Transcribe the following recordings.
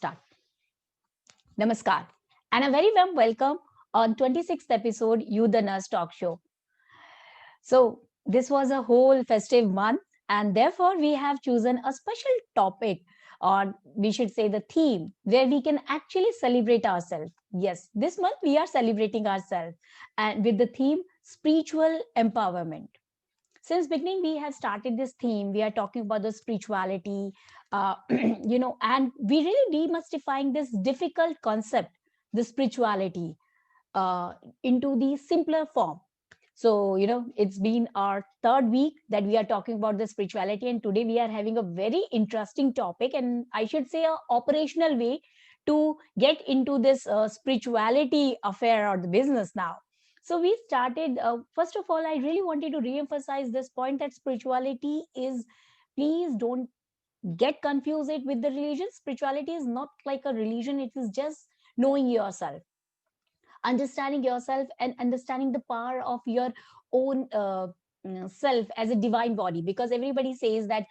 start. Namaskar and a very warm welcome on 26th episode You the Nurse Talk Show. So this was a whole festive month and therefore we have chosen a special topic, or we should say the theme, where we can actually celebrate ourselves. Yes, this month we are celebrating ourselves and with the theme spiritual empowerment. Since beginning we have started this theme, we are talking about the spirituality, and we really demystifying this difficult concept, the spirituality, into the simpler form. So it's been our third week that we are talking about the spirituality, and today we are having a very interesting topic, and I should say a operational way to get into this spirituality affair or the business now. So we started, first of all, I really wanted to re-emphasize this point that spirituality is, please don't get confused it with the religion. Spirituality is not like a religion, it is just knowing yourself, understanding yourself, and understanding the power of your own self as a divine body. Because everybody says that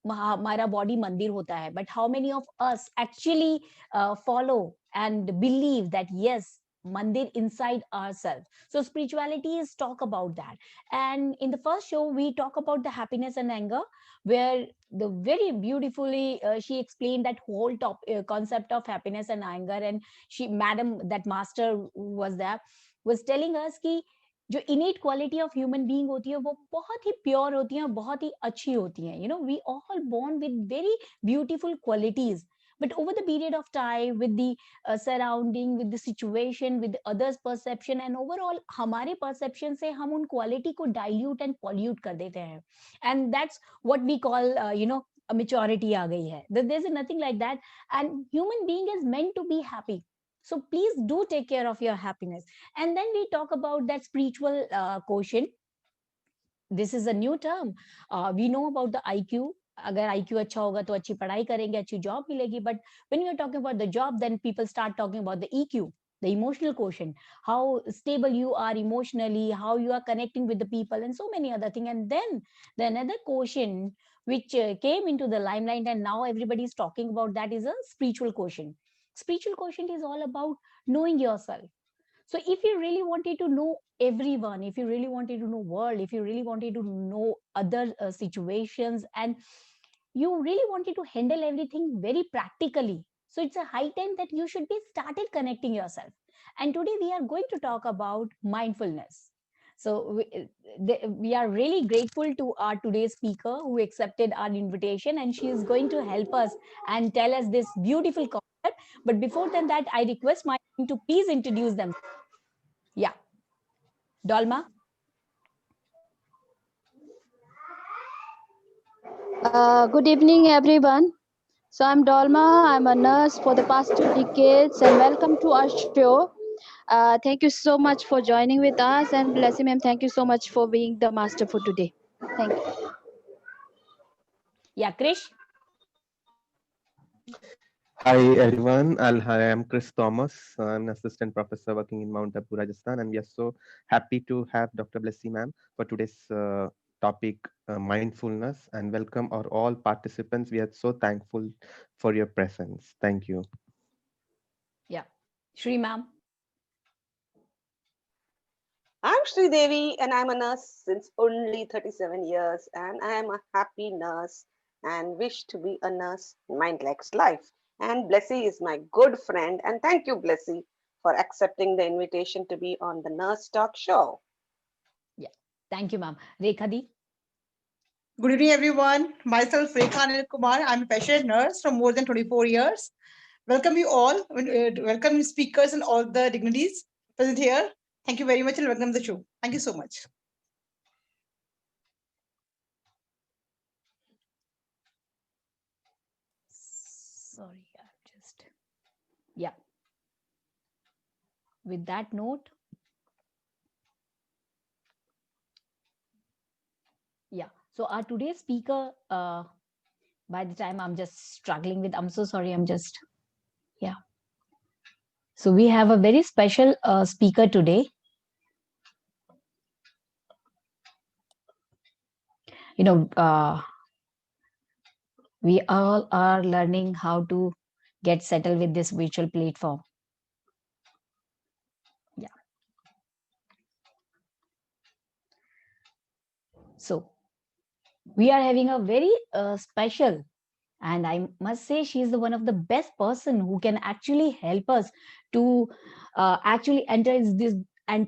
हमारा body मंदिर होता है, but how many of us actually follow and believe that yes, mandir inside ourselves? So spirituality is talk about that. And in the first show we talk about the happiness and anger, where the very beautifully she explained that whole concept of happiness and anger. And she, madam, that master who was there, was telling us कि जो innate quality of human being होती है वो बहुत ही pure होती है, बहुत ही अच्छी होती है. We all born with very beautiful qualities, but over the period of time, with the surrounding, with the situation, with the others perception, and overall हमारे perception से हम उन quality को dilute and pollute कर देते हैं. And that's what we call a maturity आ गई है. There's nothing like that, and human being is meant to be happy. So please do take care of your happiness. And then we talk about that spiritual quotient. This is a new term. We know about the IQ. अगर IQ अच्छा होगा तो अच्छी पढ़ाई करेंगे, अच्छी job मिलेगी. But when you're talking about the job, then people start talking about the EQ, the emotional quotient, how stable you are emotionally, how you are connecting with the people, and so many other things. And then the another quotient which came into the limelight, and now everybody is talking about that, is a spiritual quotient. Spiritual quotient is all about knowing yourself. So if you really wanted to know everyone, if you really wanted to know world, if you really wanted to know other situations, and you really wanted to handle everything very practically, so it's a high time that you should be started connecting yourself. And today we are going to talk about mindfulness. So we are really grateful to our today's speaker who accepted our invitation, and she is going to help us and tell us this beautiful concept. But before that, I request my team to please introduce them. Yeah, Dolma. Good evening, everyone. So I'm Dolma. I'm a nurse for the past 2 decades, and welcome to our show. Thank you so much for joining with us, and Blessy ma'am, thank you so much for being the master for today. Thank you. Yeah, Krish. Hi everyone, I am Chris Thomas. I'm an assistant professor working in Mount Abu, Rajasthan, and we are so happy to have Dr. Blessy ma'am for today's topic, mindfulness. And welcome our all participants. We are so thankful for your presence. Thank you. Yeah, Shri ma'am. I'm Sri Devi and I'm a nurse since only 37 years, and I am a happy nurse and wish to be a nurse in my next life. And Blessy is my good friend, and thank you, Blessy, for accepting the invitation to be on the Nurse Talk Show. Yeah, thank you, ma'am. Rekha di. Good evening, everyone. Myself, Rekha Anil Kumar. I'm a passionate nurse from more than 24 years. Welcome you all. Welcome speakers and all the dignitaries present here. Thank you very much and welcome to the show. Thank you so much. Sorry, yeah. With that note, yeah. So our today's speaker, by the time I'm just struggling with, I'm so sorry, yeah. So we have a very special speaker today. We all are learning how to get settled with this virtual platform. Yeah. So we are having a very special, and I must say she is the one of the best person who can actually help us to actually enter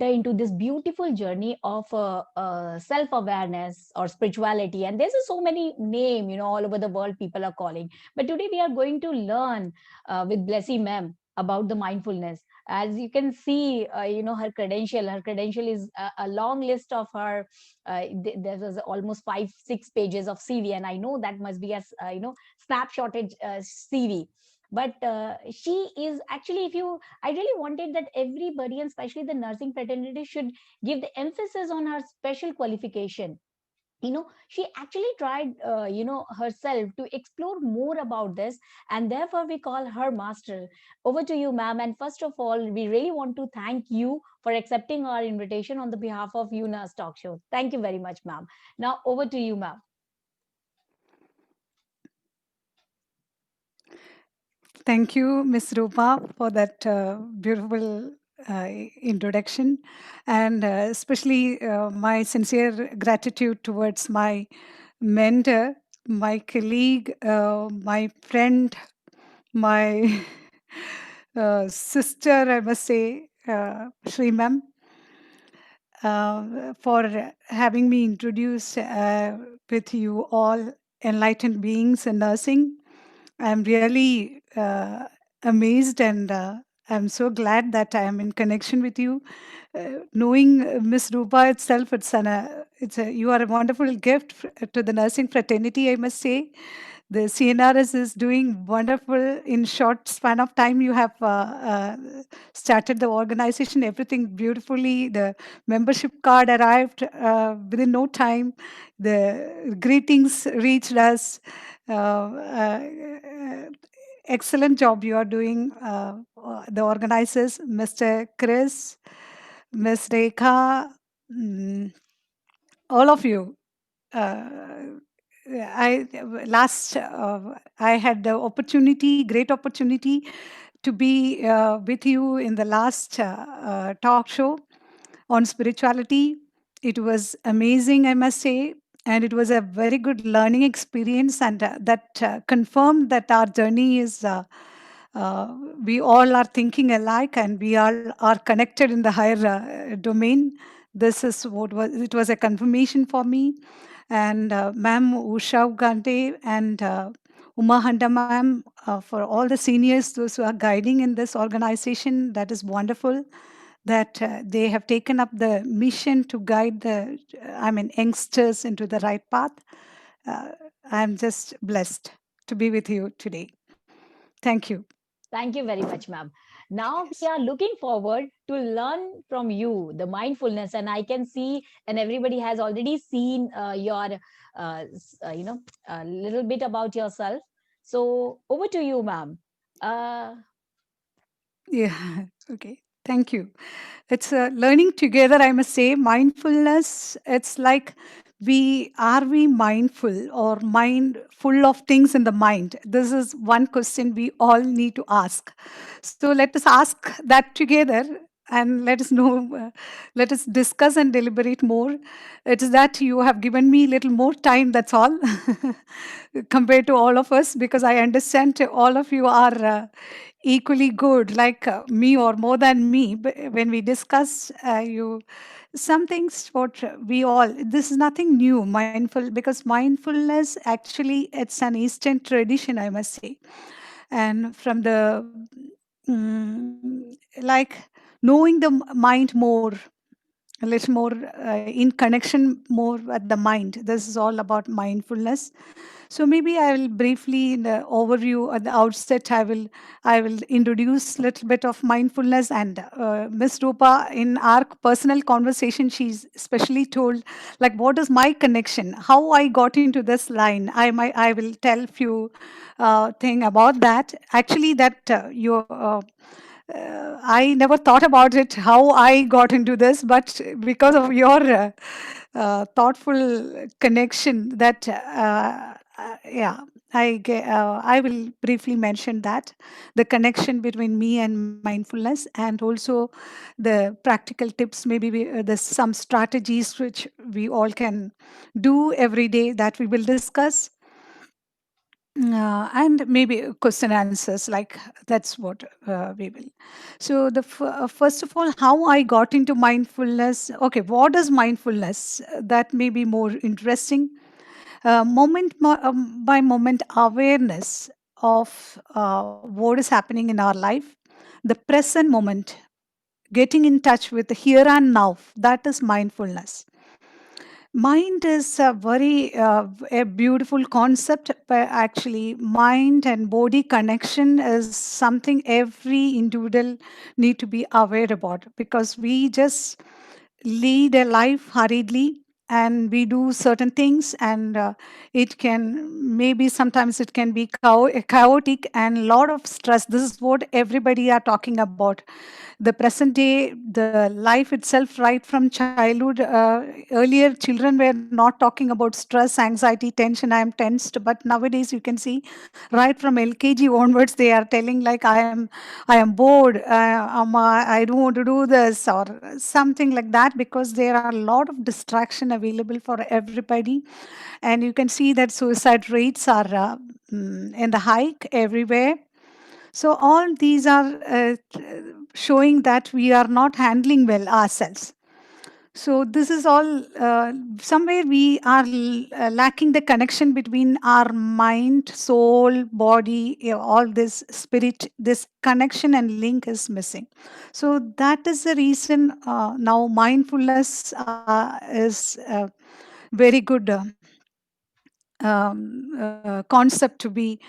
into this beautiful journey of self awareness or spirituality. And there's so many name, all over the world people are calling, but today we are going to learn with Blessy ma'am about the mindfulness. As you can see, her credential is a long list of her. There was almost 5-6 pages of CV, and I know that must be a snapshotted CV. But she is actually, if you, I really wanted that everybody, and especially the nursing fraternity, should give the emphasis on her special qualification. She actually tried herself to explore more about this, and therefore we call her master. Over to you, ma'am. And first of all, we really want to thank you for accepting our invitation on the behalf of UNA's talk show. Thank you very much, ma'am. Now over to you, ma'am. Thank you, Ms. Rupa, for that beautiful introduction, and especially my sincere gratitude towards my mentor, my colleague, my friend, my sister, I must say, Shri Ma'am, for having me introduced with you all enlightened beings in nursing. I'm really amazed, and I'm so glad that I am in connection with you. Knowing Miss Rupa itself, you are a wonderful gift to the nursing fraternity, I must say. The CNRS is doing wonderful. In short span of time, you have started the organization, everything beautifully. The membership card arrived within no time. The greetings reached us. Excellent job you are doing, the organizers, Mr. Chris, Miss Rekha, mm, all of you. Uh, I last I had the opportunity, great opportunity, to be with you in the last talk show on spirituality. It was amazing, I must say, and it was a very good learning experience, and that confirmed that our journey is. We all are thinking alike, and we all are connected in the higher domain. This is what was it was a confirmation for me. And Ma'am Usha Gante and Uma Handa Ma'am, for all the seniors, those who are guiding in this organization, that is wonderful that they have taken up the mission to guide youngsters into the right path. Uh, I'm just blessed to be with you today. Thank you. Thank you very much, ma'am. Now Yes. we are looking forward to learn from you the mindfulness, and I can see, and everybody has already seen your, a little bit about yourself. So over to you, ma'am. Uh, Yeah. Okay. Thank you. It's learning together, I must say. Mindfulness, it's like we mindful or mind full of things in the mind? This is one question we all need to ask. So let us ask that together, and let us know, let us discuss and deliberate more. It is that you have given me little more time, that's all, compared to all of us, because I understand all of you are equally good, like me or more than me. But when we discuss, some things what we all, this is nothing new, mindful, because mindfulness actually it's an Eastern tradition, I must say. And from the like knowing the mind more, a little more in connection more at the mind. This is all about mindfulness. So maybe I will briefly, in the overview at the outset, I will introduce little bit of mindfulness. And Miss Rupa, in our personal conversation, she's especially told like what is my connection, how I got into this line. I will tell few thing about that. Actually, that I never thought about it, how I got into this, but because of your thoughtful connection, that, yeah. I will briefly mention that the connection between me and mindfulness, and also the practical tips. Maybe there's some strategies which we all can do every day that we will discuss, and maybe question answers. Like that's what we will. So first of all, how I got into mindfulness. Okay, what is mindfulness? That may be more interesting. By moment awareness of what is happening in our life, the present moment, getting in touch with the here and now. That is mindfulness. Mind is a very a beautiful concept, but actually mind and body connection is something every individual need to be aware about, because we just lead a life hurriedly, and we do certain things, and it can, maybe sometimes it can be chaotic and lot of stress. This is what everybody are talking about. The present day, the life itself, right from childhood, earlier children were not talking about stress, anxiety, tension, I am tensed, but nowadays you can see right from LKG onwards they are telling like I am bored, I don't want to do this or something like that, because there are a lot of distraction available for everybody. And you can see that suicide rates are in the hike everywhere. So all these are showing that we are not handling well ourselves. So this is all somewhere we are lacking the connection between our mind, soul, body, all this spirit. This connection and link is missing. So that is the reason now mindfulness is very good concept to be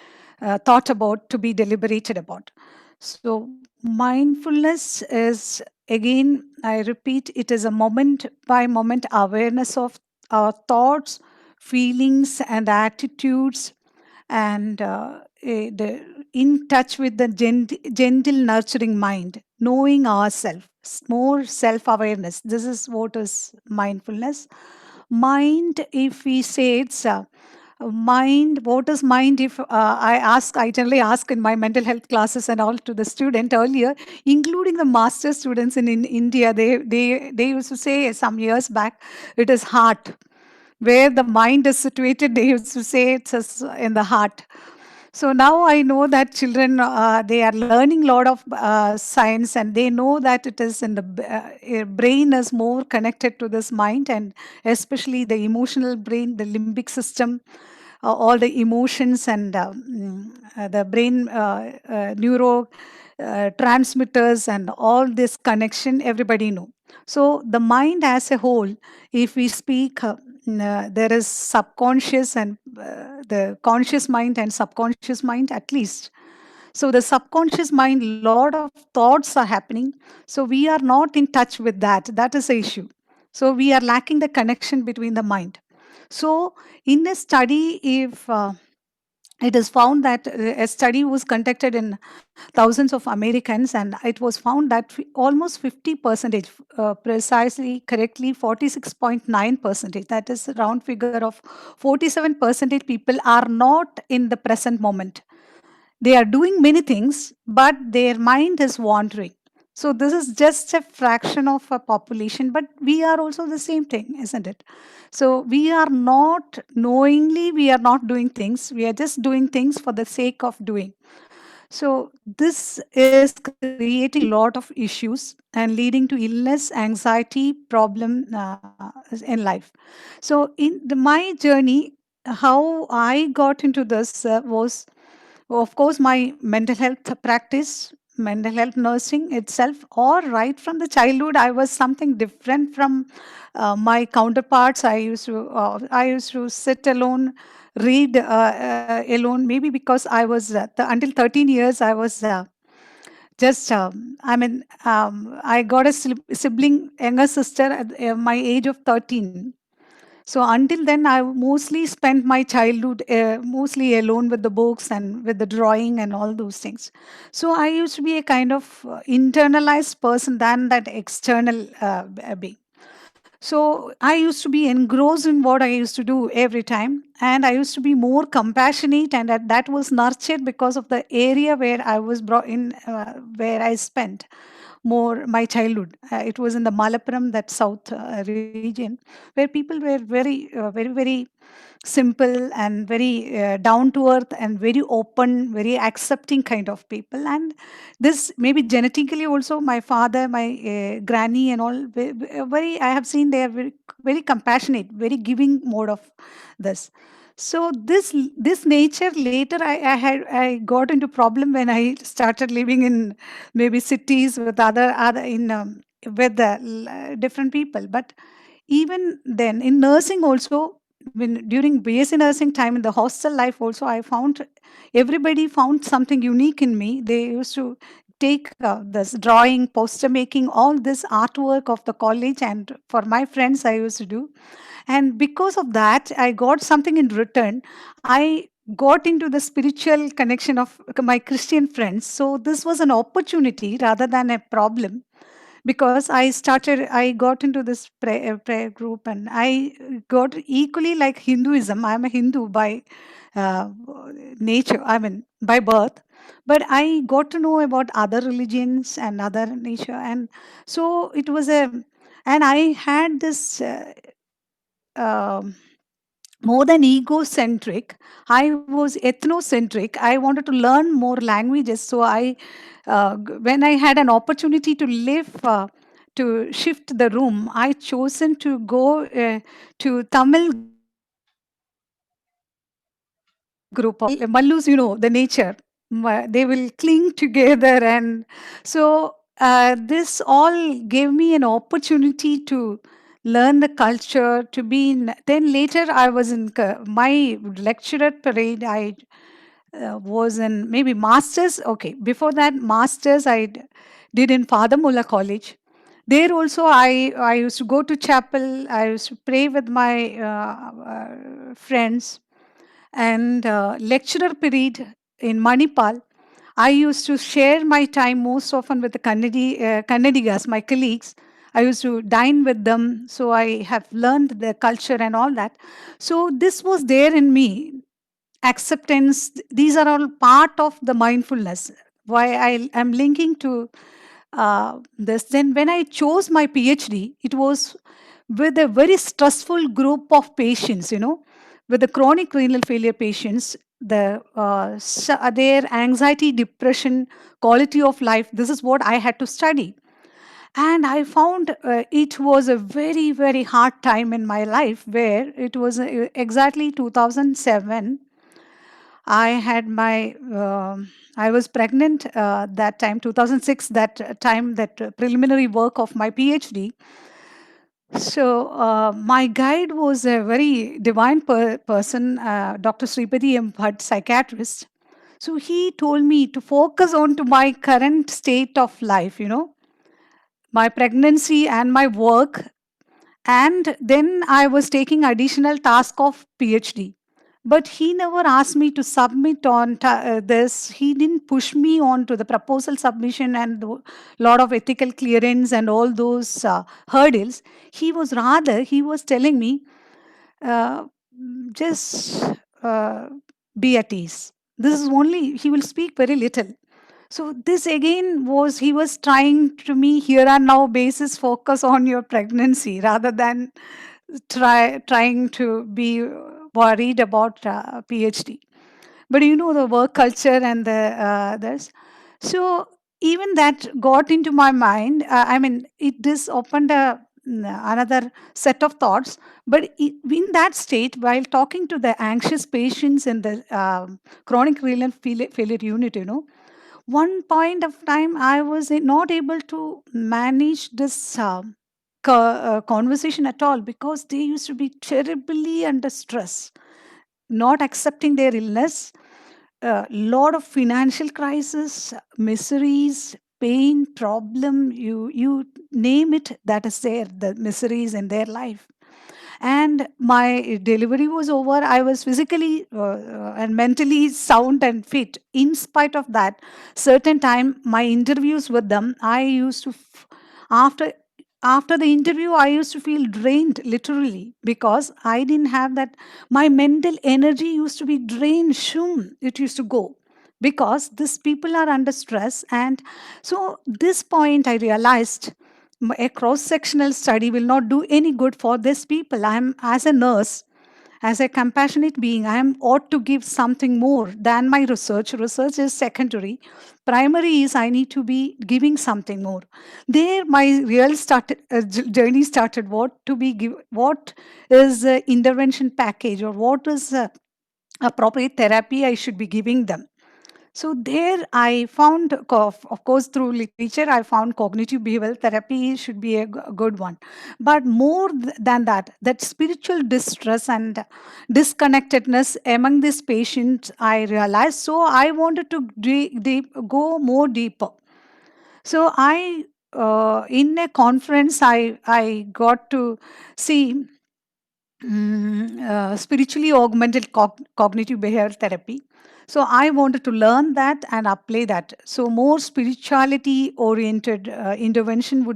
thought about, to be deliberated about. So, mindfulness is, again, I repeat, it is a moment by moment awareness of our thoughts, feelings, and attitudes, and in touch with the gentle, nurturing mind, knowing ourselves, more self awareness. This is what is mindfulness. Mind, if we say it's mind, what is mind? If I generally ask in my mental health classes and all to the student earlier, including the master students in India, they used to say some years back, it is heart. Where the mind is situated, they used to say it's in the heart. So now I know that children, they are learning a lot of science, and they know that it is in the brain is more connected to this mind, and especially the emotional brain, the limbic system, all the emotions, and the brain neuro transmitters, and all this connection everybody know. So the mind as a whole, if we speak, there is subconscious and the conscious mind and subconscious mind at least. So the subconscious mind, lot of thoughts are happening. So we are not in touch with that. That is the issue. So we are lacking the connection between the mind. So in a study, if it is found that a study was conducted in thousands of Americans, and it was found that almost 50 percentage, precisely correctly 46.9 percentage, that is a round figure of 47 percentage people are not in the present moment. They are doing many things, but their mind is wandering. So this is just a fraction of a population, but we are also the same thing, isn't it? So we are not knowingly, we are not doing things. We are just doing things for the sake of doing. So this is creating a lot of issues and leading to illness, anxiety, problem in life. So in my journey, how I got into this was, of course, my mental health practice, mental health nursing itself, or right from the childhood, I was something different from my counterparts. I used to sit alone, read alone. Maybe because I was until 13 years, I was just. I got a sibling, younger sister at my age of 13. So until then, I mostly spent my childhood mostly alone with the books and with the drawing and all those things. So I used to be a kind of internalized person than that external being. So I used to be engrossed in what I used to do every time, and I used to be more compassionate, and that was nurtured because of the area where I was brought in, where I spent more my childhood. It was in the Malappuram, that south region, where people were very simple and very down to earth and very open, very accepting kind of people. And this maybe genetically also, my father, my granny, and all very, I have seen they are very compassionate, very giving mode of this. So this nature later I got into problem when I started living in maybe cities with other in with the different people. But even then in nursing also, when during BSc nursing time in the hostel life also, I found everybody found something unique in me. They used to take this drawing, poster making, all this artwork of the college, and for my friends I used to do. And because of that, I got something in return. I got into the spiritual connection of my Christian friends. So this was an opportunity rather than a problem, because I got into this prayer group, and I got equally like Hinduism. I'm a Hindu by uh, nature, I mean, by birth. But I got to know about other religions and other nature. And so it was and I had this. Um More than egocentric, I was ethnocentric. I wanted to learn more languages. So when I had an opportunity to live, to shift the room, I chosen to go to Tamil group of Mallus, the nature. They will cling together. And so this all gave me an opportunity to learn the culture, to be in. Then later, I was in my lecturer parade. I was in maybe masters. Okay, before that, masters did in Father Mulla College. There also, I used to go to chapel. I used to pray with my friends. And lecturer period in Manipal, I used to share my time most often with the Kannadigas, my colleagues. I used to dine with them, so I have learned their culture and all that. So this was there in me. Acceptance, these are all part of the mindfulness. Why I am linking to this. Then when I chose my PhD, it was with a very stressful group of patients, with the chronic renal failure patients, their anxiety, depression, quality of life. This is what I had to study. And I found it was a very hard time in my life, where it was exactly 2007. I had I was pregnant that time, 2006, that time, that preliminary work of my PhD. So my guide was a very divine person, Dr. Sripati M. Bhatt, psychiatrist. So he told me to focus on to my current state of life, my pregnancy and my work. And then I was taking additional task of PhD. But he never asked me to submit on this. He didn't push me on to the proposal submission and a lot of ethical clearance and all those hurdles. He was telling me, uh, just be at ease. This is only, he will speak very little. So this again was, he was trying to me, here and now basis, focus on your pregnancy rather than trying to be worried about PhD. But the work culture and the this. So even that got into my mind. I mean, it just opened another set of thoughts. But in that state, while talking to the anxious patients in the chronic renal failure unit, one point of time I was not able to manage this conversation at all, because they used to be terribly under stress, not accepting their illness, a lot of financial crisis, miseries, pain, problem, you name it, that is there, the miseries in their life. And my delivery was over. I was physically and mentally sound and fit. In spite of that, certain time my interviews with them, I used to after after the interview, I used to feel drained literally because I didn't have that. My mental energy used to be drained. Shum, it used to go because these people are under stress. And so, this point I realized a cross sectional study will not do any good for these people. I'm, as a nurse, as a compassionate being, I am ought to give something more than my research. Research is secondary. Primary is I need to be giving something more. There, my real journey started. What is intervention package, or what is appropriate therapy I should be giving them. So there I found, of course, through literature, I found cognitive behavioral therapy should be a good one. But more than that, that spiritual distress and disconnectedness among these patients, I realized. So I wanted to go more deeper. So in a conference, I got to see spiritually augmented cognitive behavioral therapy. So I wanted to learn that and apply that. So more spirituality oriented intervention will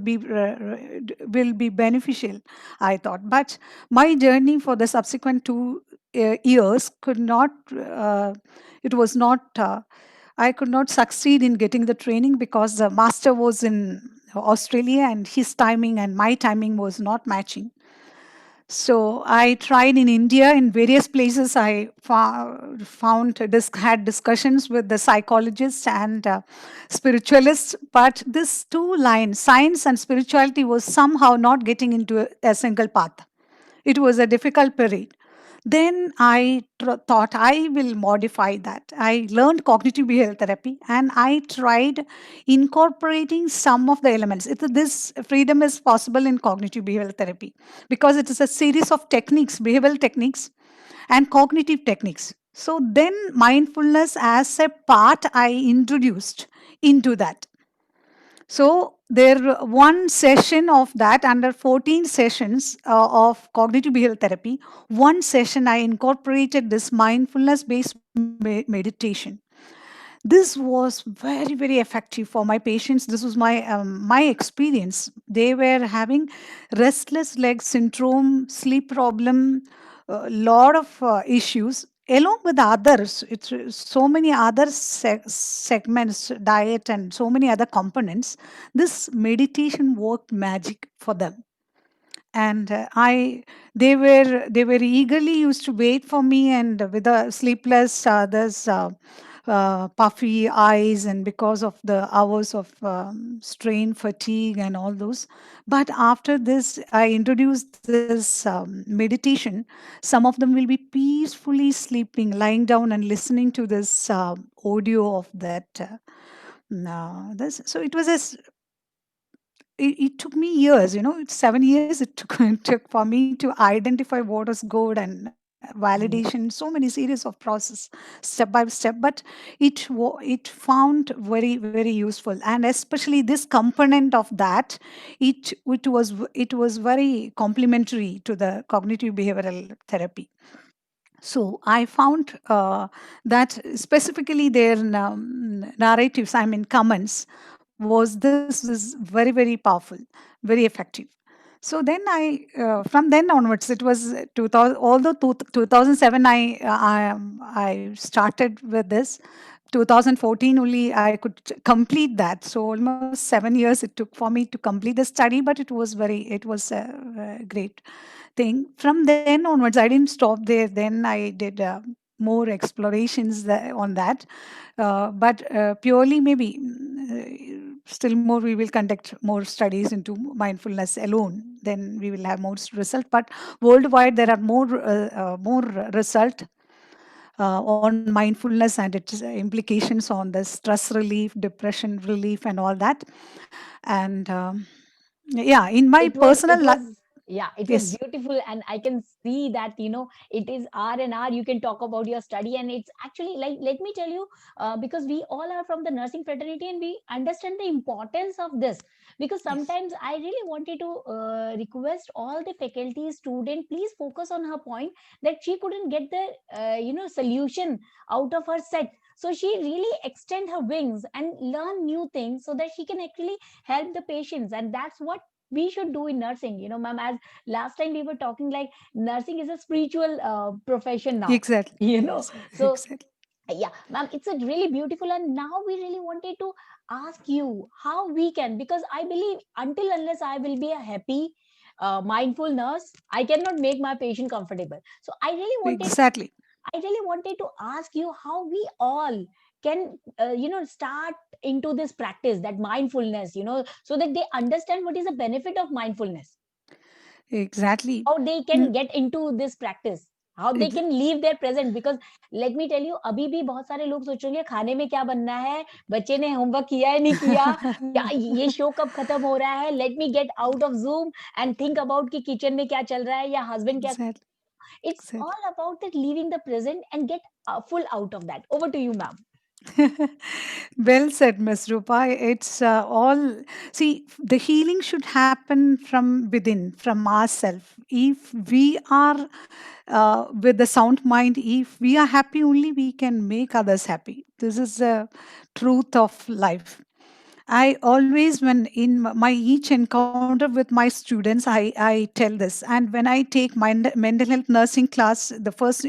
be beneficial, I thought. But my journey for the subsequent 2 years could not. It was not. I could not succeed in getting the training because the master was in Australia and his timing and my timing was not matching. So I tried in India in various places. I found had discussions with the psychologists and spiritualists, but this two lines, science and spirituality, was somehow not getting into a single path. It was a difficult period. Then I thought I will modify that. I learned cognitive behavioral therapy and I tried incorporating some of the elements. This freedom is possible in cognitive behavioral therapy because it is a series of techniques, behavioral techniques and cognitive techniques. So then mindfulness as a part I introduced into that. So there one session of that under 14 sessions of cognitive behavioral therapy, one session I incorporated this mindfulness based meditation. This was very very effective for my patients. This was my experience. They were having restless leg syndrome, sleep problem, a lot of issues along with others. It's so many other segments, diet and so many other components. This meditation worked magic for them. And they were eagerly used to wait for me, and with the sleepless others, puffy eyes, and because of the hours of strain, fatigue and all those. But after this I introduced this meditation, some of them will be peacefully sleeping, lying down and listening to this audio of that this. So it was it took me years, 7 years it took, it took for me to identify what was good and validation, so many series of process, step by step. But it found very very useful, and especially this component of that, it was very complementary to the cognitive behavioral therapy. So I found that specifically their narratives, I mean comments, was this is very very powerful, very effective. So then from then onwards, it was 2000, although 2007 I started with this. 2014 only I could complete that. So almost 7 years it took for me to complete the study, but it was a great thing. From then onwards, I didn't stop there. Then I did more explorations on that. But purely maybe still more, we will conduct more studies into mindfulness alone. Then we will have more result. But worldwide, there are more result on mindfulness and its implications on the stress relief, depression relief, and all that. And yeah, in my it was personal it life, was yeah, it was yes. beautiful, and I can see that, it is R and R. You can talk about your study, and it's actually, like, let me tell you, because we all are from the nursing fraternity and we understand the importance of this. Because Yes. sometimes I really wanted to request all the faculty student, please focus on her point, that she couldn't get the solution out of her set. So she really extend her wings and learn new things so that she can actually help the patients, and that's what we should do in nursing. You know, ma'am, as last time we were talking, like nursing is a spiritual profession now. Exactly. You know, Yes, so exactly. yeah, ma'am, it's a really beautiful. And now we really wanted to ask you how we can, because I believe until unless I will be a happy, mindful nurse, I cannot make my patient comfortable. So Exactly. I really wanted to ask you how we all can, start into this practice, that mindfulness, so that they understand what is the benefit of mindfulness, Exactly. how they Mm, can get into this practice, how they ex- can leave their present. Because let me tell you, अभी भी बहुत सारे लोग सोच रहे हैं खाने में क्या बनना है, बच्चे ने होमवर्क किया है नहीं किया, क्या ये शो कब खत्म हो रहा है, let me get out of zoom and think about कि किचन में क्या चल रहा है या हस्बैंड क्या. exactly. It's Exactly. all about that leaving the present and get full out of that. Over to you, ma'am. Well said, Miss Rupa. It's all, see, the healing should happen from within, from ourselves. If we are with the sound mind, if we are happy only, we can make others happy. This is the truth of life. I always, when in my each encounter with my students, I tell this. And when I take mental health nursing class, the first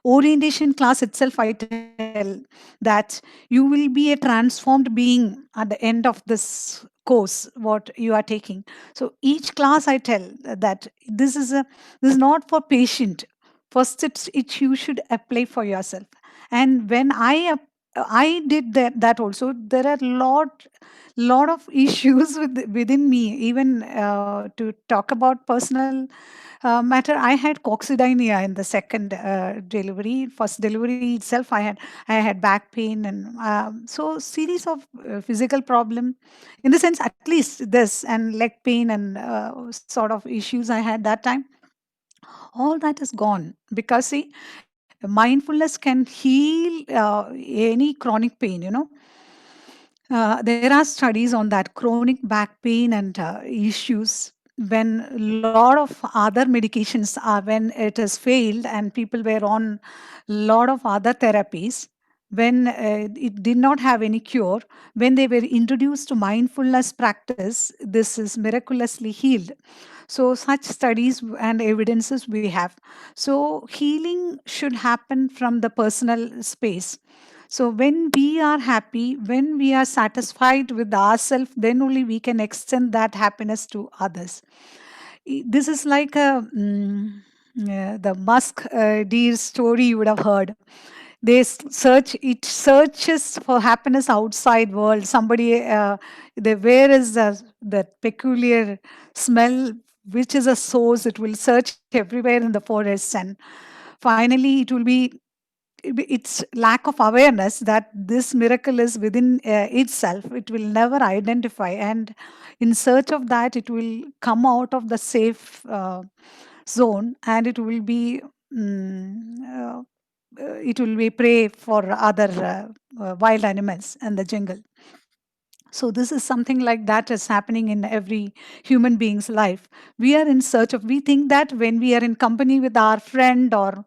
orientation class itself, I tell that you will be a transformed being at the end of this course what you are taking. So each class I tell that this is not for patient. First, it you should apply for yourself. And when I did that also. There are lot of issues within me. Even to talk about personal matter, I had coccydynia in the second delivery. First delivery itself, I had back pain and so series of physical problem, in the sense at least this, and leg pain and sort of issues I had that time. All that is gone because see, mindfulness can heal any chronic pain. There are studies on that chronic back pain and issues when a lot of other medications are when it has failed and people were on lot of other therapies, when it did not have any cure, when they were introduced to mindfulness practice, this is miraculously healed. So such studies and evidences we have. So healing should happen from the personal space. So when we are happy, when we are satisfied with ourselves, then only we can extend that happiness to others. This is like the musk deer story you would have heard. It searches for happiness outside world. Somebody, where is that peculiar smell, which is a source. It will search everywhere in the forest, and finally it will be its lack of awareness that this miracle is within itself. It will never identify, and in search of that it will come out of the safe zone, and it will be prey for other wild animals and the jungle. So this is something like that is happening in every human being's life. We are in search of, we think that when we are in company with our friend, or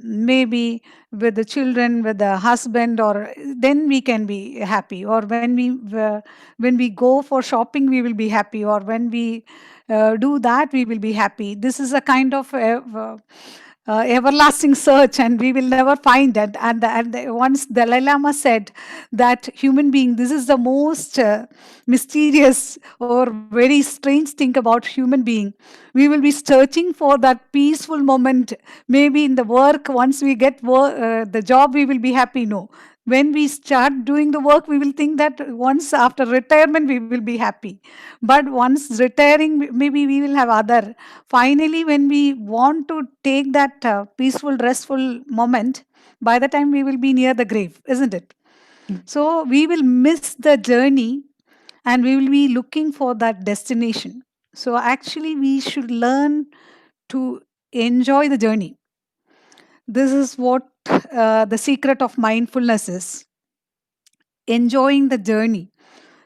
maybe with the children, with the husband, or then we can be happy. Or when we go for shopping, we will be happy. Or when we do that, we will be happy. This is a kind of everlasting search, and we will never find it. And once Dalai Lama said that human being, this is the most mysterious or very strange thing about human being. We will be searching for that peaceful moment. Maybe in the work, once we get the job, we will be happy. No, when we start doing the work, we will think that once after retirement we will be happy. But once retiring, maybe we will have other. Finally, when we want to take that peaceful, restful moment, by the time we will be near the grave, isn't it? So we will miss the journey, and we will be looking for that destination. So actually, we should learn to enjoy the journey. This is what the secret of mindfulness is, enjoying the journey.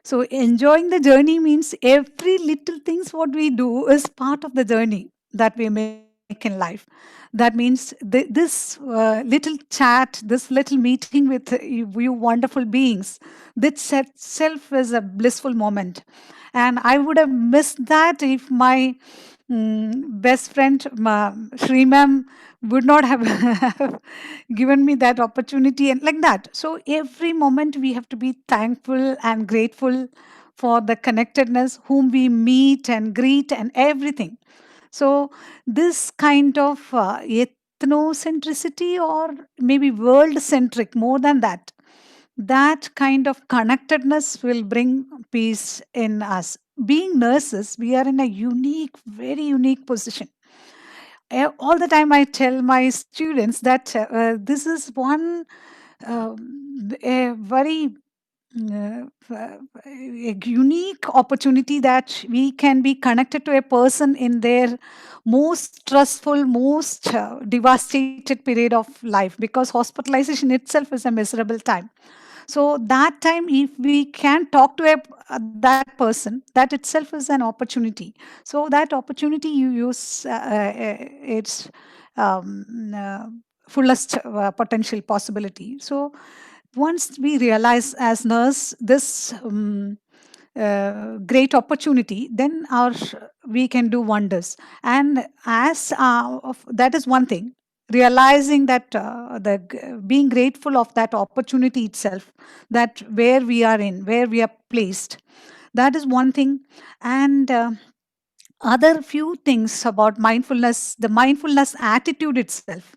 So enjoying the journey means every little things what we do is part of the journey that we are making. in life. That means this little chat, this little meeting with you wonderful beings, this itself is a blissful moment. And I would have missed that if my best friend, Shri Ma'am, would not have given me that opportunity and like that. So every moment we have to be thankful and grateful for the connectedness, whom we meet and greet and everything. So this kind of ethnocentricity, or maybe world centric, more than that, that kind of connectedness will bring peace in us. Being nurses, we are in a unique, very unique position. All the time I tell my students that this is one a very a unique opportunity, that we can be connected to a person in their most stressful, most devastated period of life, because hospitalization itself is a miserable time. So that time, if we can talk to that person, that itself is an opportunity. So that opportunity you use its uh, fullest potential possibility. So once we realize as nurse this great opportunity, then our we can do wonders. And as that is one thing, realizing that being grateful of that opportunity itself, that where we are in, where we are placed, that is one thing. And other few things about mindfulness, the mindfulness attitude itself.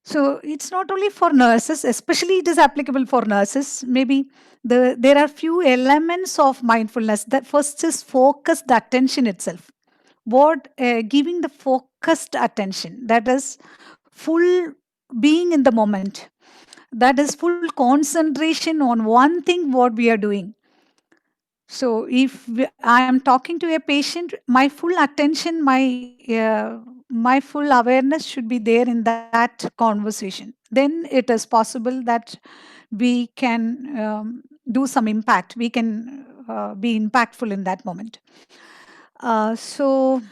So it's not only for nurses, especially it is applicable for nurses. Maybe there are few elements of mindfulness. That first is focused attention itself. What giving the focused attention, that is full being in the moment, that is full concentration on one thing what we are doing. So if I am talking to a patient, my full attention, my full awareness should be there in that conversation. Then it is possible that we can do some impact. We can be impactful in that moment. So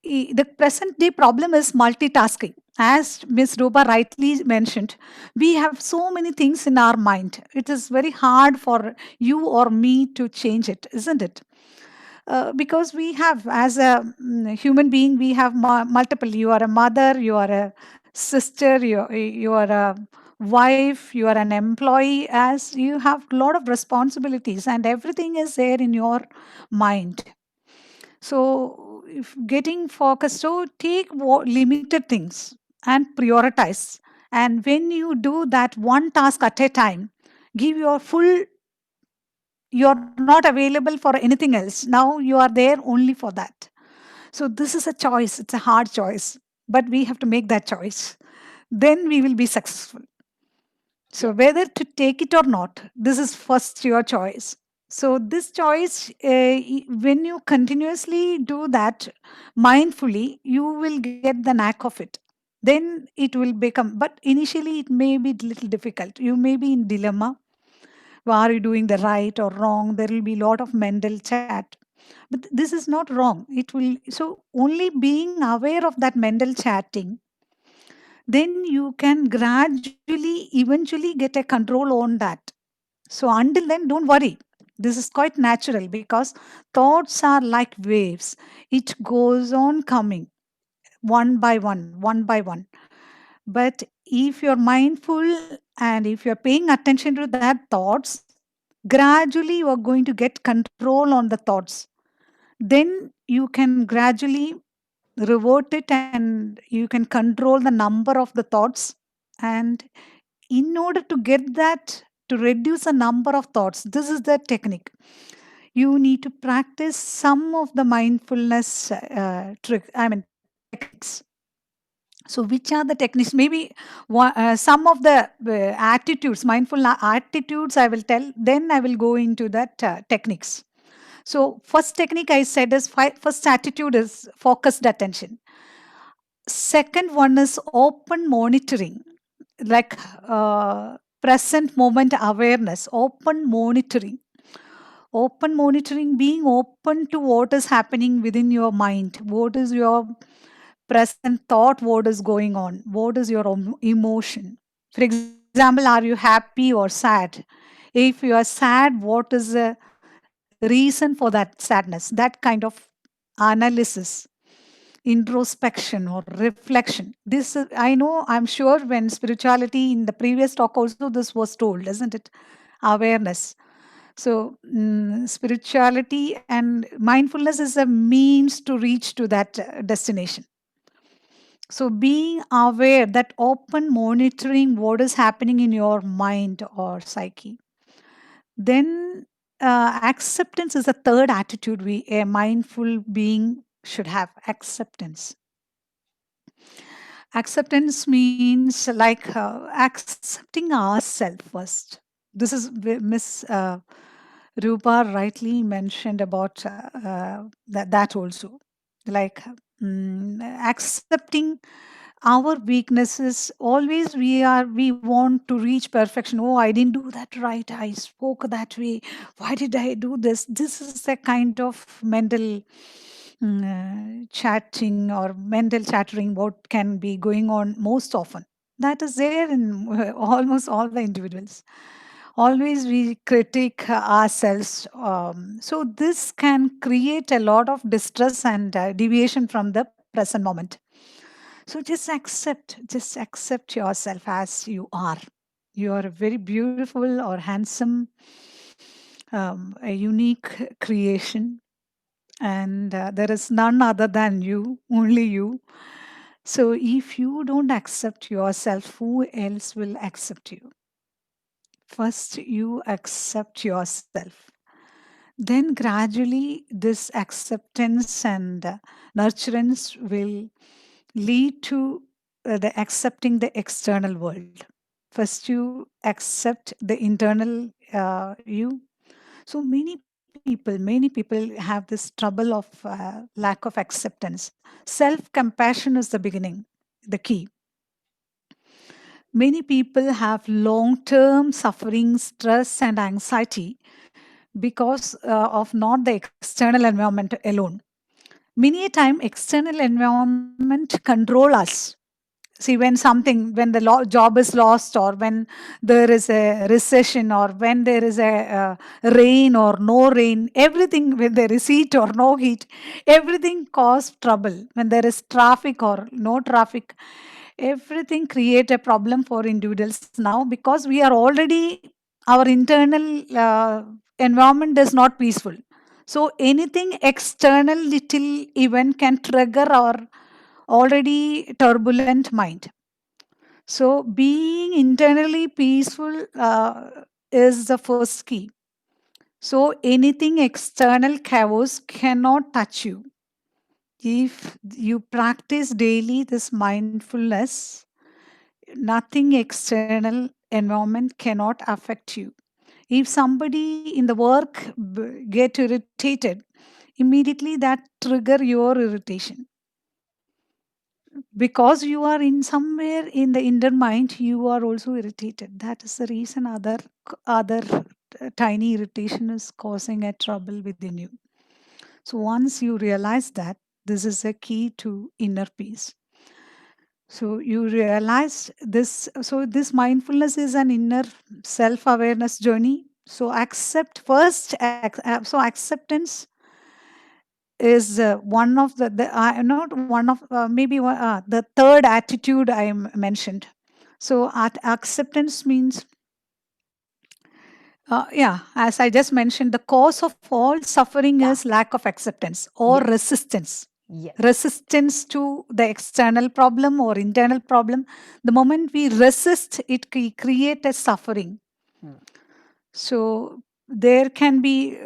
the present day problem is multitasking. As Ms. Ruba rightly mentioned, we have so many things in our mind. It is very hard for you or me to change it, isn't it? Because we have, as a human being, we have multiple. You are a mother, you are a sister, you are a wife, you are an employee, as you have a lot of responsibilities, and everything is there in your mind. So, if getting focused, so take limited things and prioritize. And when you do that one task at a time, give your full, you're not available for anything else. Now you are there only for that. So, this is a choice, it's a hard choice, but we have to make that choice. Then we will be successful. So, whether to take it or not, this is first your choice. So, this choice, when you continuously do that mindfully, you will get the knack of it. Then it will become, but initially it may be little difficult. You may be in dilemma. Are you doing the right or wrong? There will be a lot of mental chat. But this is not wrong. It will, so only being aware of that mental chatting, then you can gradually, eventually get a control on that. So until then, don't worry. This is quite natural, because thoughts are like waves. It goes on coming one by one, one by one. But if you're mindful and if you're paying attention to that thoughts, gradually you are going to get control on the thoughts. Then you can gradually revert it, and you can control the number of the thoughts. And in order to get that, to reduce the number of thoughts, this is the technique. You need to practice some of the mindfulness techniques. So which are the techniques? Maybe some of the attitudes, mindful attitudes I will tell, then I will go into that techniques. So first technique I said is, first attitude is focused attention. Second one is open monitoring, like present moment awareness, open monitoring. Open monitoring, being open to what is happening within your mind. What is your present thought, what is going on, what is your emotion. For example, are you happy or sad? If you are sad, what is the reason for that sadness? That kind of analysis, introspection or reflection. This is, I know, I'm sure when spirituality in the previous talk also this was told, isn't it? Awareness. So spirituality and mindfulness is a means to reach to that destination. So being aware, that open monitoring what is happening in your mind or psyche. Then acceptance is a third attitude we a mindful being should have. Acceptance. Acceptance means like accepting ourselves first. This is Miss Rupa rightly mentioned about that also. Like accepting our weaknesses. Always we want to reach perfection. Oh, I didn't do that right. I spoke that way. Why did I do this? This is a kind of mental chatting or mental chattering what can be going on most often. That is there in almost all the individuals. Always we critique ourselves. So this can create a lot of distress and deviation from the present moment. So just accept yourself as you are. You are very beautiful or handsome, a unique creation, and there is none other than you, only you. So if you don't accept yourself, who else will accept you? First, you accept yourself. Then, gradually, this acceptance and nurturance will lead to the accepting the external world. First, you accept the internal you. So many people have this trouble of lack of acceptance. Self compassion is the beginning, the key. Many people have long term suffering, stress, and anxiety because of not the external environment alone. Many a time, external environment control us. See, when the job is lost, or when there is a recession, or when there is a rain or no rain, everything, when there is heat or no heat, everything cause trouble. When there is traffic or no traffic, everything create a problem for individuals now, because we are already, our internal environment is not peaceful. So anything external little event can trigger our already turbulent mind. So being internally peaceful is the first key. So anything external chaos cannot touch you. If you practice daily this mindfulness, nothing external environment cannot affect you. If somebody in the work get irritated, immediately that trigger your irritation, because you are in somewhere in the inner mind, you are also irritated. That is the reason other tiny irritation is causing a trouble within you. So once you realize that, this is a key to inner peace. So you realize this. So this mindfulness is an inner self-awareness journey. So accept first. So acceptance is one of the not one of maybe the third attitude I mentioned. So acceptance means yeah, as I just mentioned, the cause of all suffering Yeah. is lack of acceptance or Yes. resistance. Yes. Resistance to the external problem or internal problem. The moment we resist, it create a suffering. Hmm. So there can be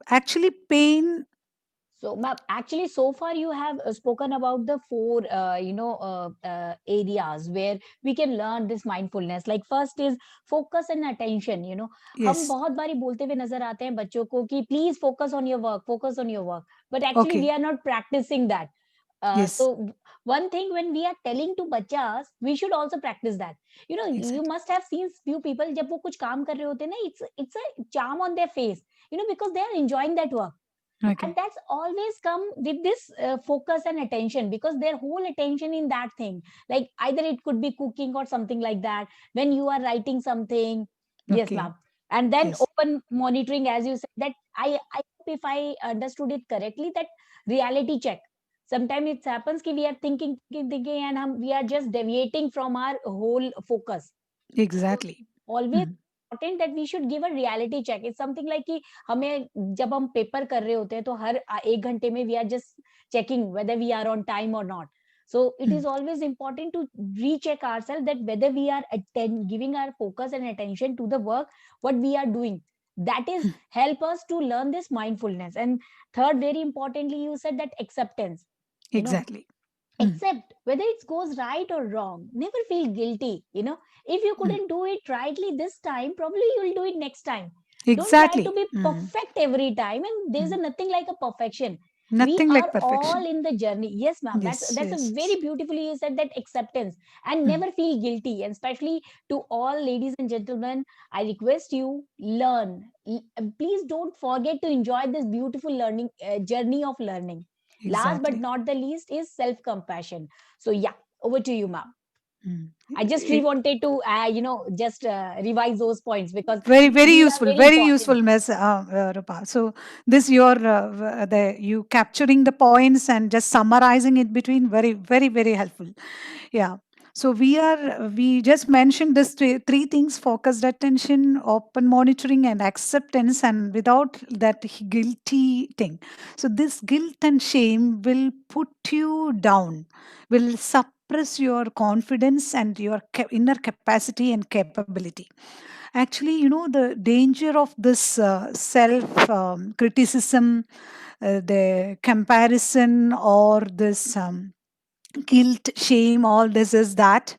actually pain. So, ma'am, actually, so far you have spoken about the four, areas where we can learn this mindfulness. Like first is focus and attention. हम Yes. बहुत बारी बोलते हुए नजर आते हैं बच्चों को कि please focus on your work. But actually, we Okay. are not practicing that. Yes. So one thing when we are telling to bachas, we should also practice that. You Exactly. must have seen few people जब वो कुछ काम कर रहे होते हैं ना, it's a charm on their face. Because they are enjoying that work. And Okay. that's always come with this focus and attention, because their whole attention in that thing, like either it could be cooking or something like that, when you are writing something. Yes, Okay. ma'am. And then Yes. open monitoring, as you said, that I hope if I understood it correctly, that reality check. Sometimes it happens that we are thinking, and we are just deviating from our whole focus. So Exactly. always Mm. important that we should give a reality check. It's something like कि हमें जब हम paper कर रहे होते हैं तो हर 1 घंटे में we are just checking whether we are on time or not. So it is Mm. always important to recheck ourselves that whether we are giving our focus and attention to the work what we are doing. That is Mm. help us to learn this mindfulness. And third, very importantly, you said that acceptance. You know, Exactly. Mm. accept whether it goes right or wrong. Never feel guilty. If you Mm. couldn't do it rightly this time, probably you'll do it next time. Don't try to Exactly. be Mm. perfect every time, and there's Mm. nothing like a perfection. We Nothing are like all perfection. in the journey. Yes, ma'am. that's Yes. that's a Yes. very Yes. beautifully you said, that acceptance. And Mm. never feel guilty. And especially to all ladies and gentlemen, I request you, learn. Please don't forget to enjoy this beautiful learning journey of learning. Last but Exactly. not the least is self compassion. So yeah, over to you, ma'am. Mm. I just wanted to, just revise those points, because Very, very these are useful, very very important. useful, Miss Rupa. So this your the you capturing the points and just summarizing it between, very, very, very helpful. Yeah. So we just mentioned this three things: focused attention, open monitoring, and acceptance, and without that guilty thing. So this guilt and shame will put you down, will suppress your confidence and your inner capacity and capability. Actually, the danger of this self criticism, the comparison, or this guilt, shame, all this is that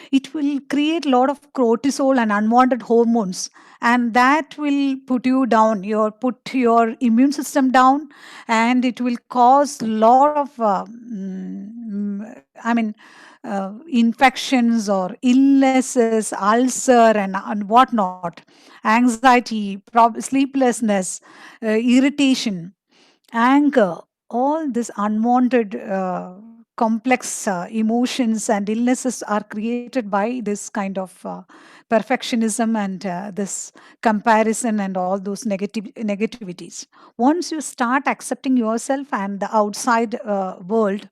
it will create a lot of cortisol and unwanted hormones, and that will put you down, put your immune system down, and it will cause a lot of infections or illnesses, ulcer, and whatnot, anxiety, sleeplessness, irritation, anger, all this unwanted complex emotions and illnesses are created by this kind of perfectionism and this comparison and all those negativities. Once you start accepting yourself and the outside world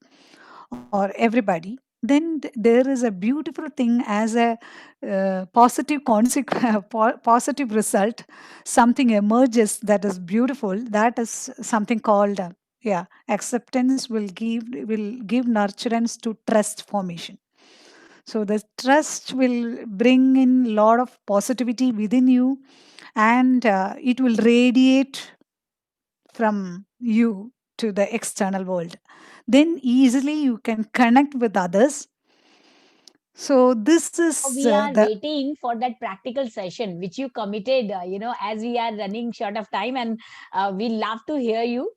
or everybody, then there is a beautiful thing as a positive positive result. Something emerges that is beautiful. That is something called yeah, acceptance will give nurturance to trust formation. So the trust will bring in a lot of positivity within you, and it will radiate from you to the external world. Then easily you can connect with others. So this Now is we are the waiting for that practical session which you committed, as we are running short of time, and we love to hear you.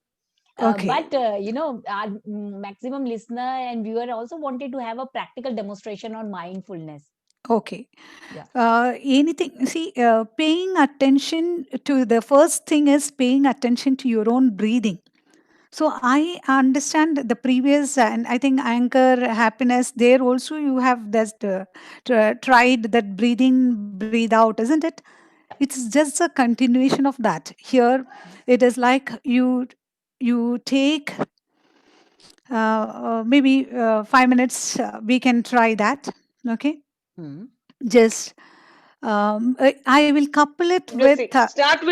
okay. But our maximum listener and viewer also wanted to have a practical demonstration on mindfulness. Okay. Yeah. Anything, see, paying attention to the first thing is paying attention to your own breathing. So I understand the previous, and I think anchor happiness. There also you have just tried that breathe in, breathe out, isn't it? It's just a continuation of that. Here, it is like you take maybe 5 minutes. We can try that. Okay, Hmm. just I will couple it with Blessy, start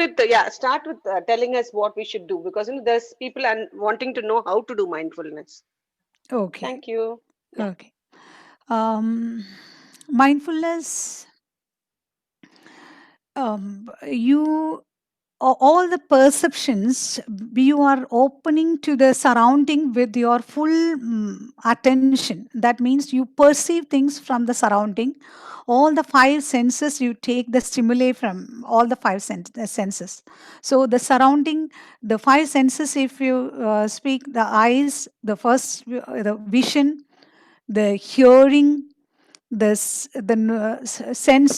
with telling us what we should do, because there's people and wanting to know how to do mindfulness. okay, Thank you. Yeah. okay. Mindfulness, you all the perceptions, you are opening to the surrounding with your full attention. That means you perceive things from the surrounding. All the five senses, you take the stimuli from all the senses. So the surrounding, the five senses, if you speak, the eyes, the first the vision, the hearing, sense,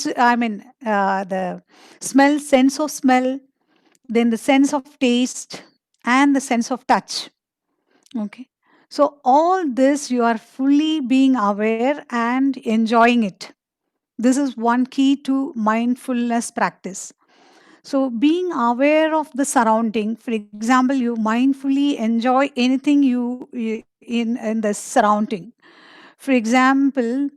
the smell, sense of smell, then the sense of taste, and the sense of touch. Okay. So, all this you are fully being aware and enjoying it. This is one key to mindfulness practice. So, being aware of the surrounding, for example, you mindfully enjoy anything in the surrounding. For example,